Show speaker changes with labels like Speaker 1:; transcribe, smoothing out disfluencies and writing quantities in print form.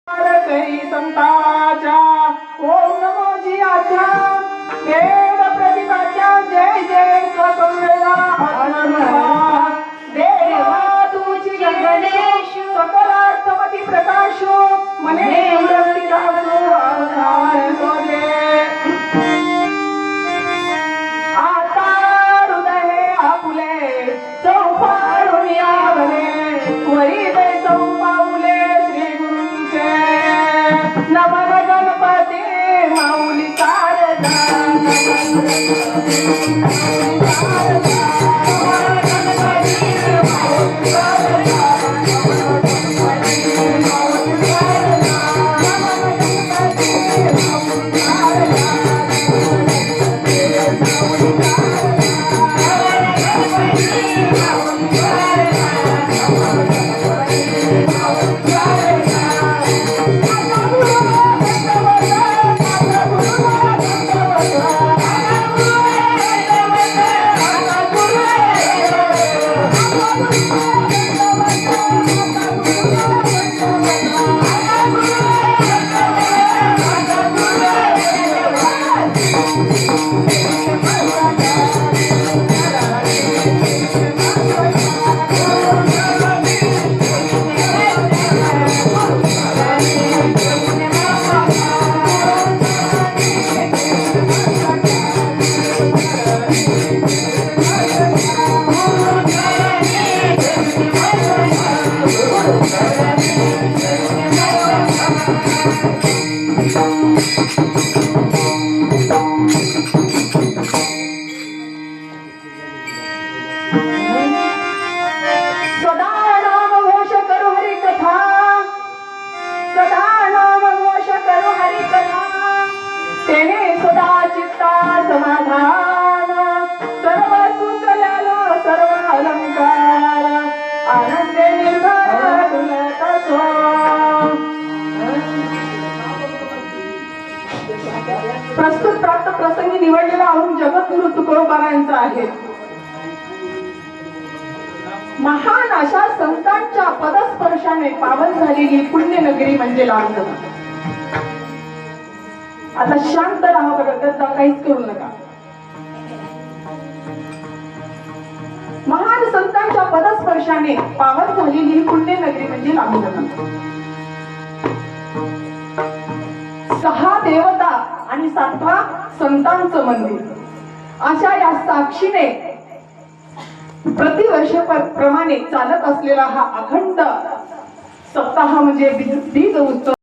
Speaker 1: करी संताच्या ओम नमो जी आज्ञा वेद प्रतिपाद्या जय जय स्वसंवेदा आत्मनिर्भर देवा तुझी गणेश सकलार्थमती प्रकाश मने निवृत्ती दासो अवतार सोजे आता हृदय आपुले चौफाळून यावले वरी बैसौ पाऊले श्री गुरूंचे नमन गणपती माऊली शारदा प्रस्तुत प्राप्त प्रसंगी निवडलेला अरुण जगद्गुरु तुकोबारायांचा आहे. महान अशा संतांच्या पदस्पर्शाने पावन झालेली पुण्यनगरी म्हणजे लांजन. आता शांत राहा बरं, त्याचा काहीच करू नका. महान संतांच्या पदस्पर्शाने पावन झालेली पुण्यनगरी म्हणजे लांजन. 6 देवता आणि 7वा संतांचं मंदिर अशा या साक्षीने प्रतिवर्षाप्रमाणे चालत असलेला हा अखंड सप्ताह म्हणजे बीज उत्सव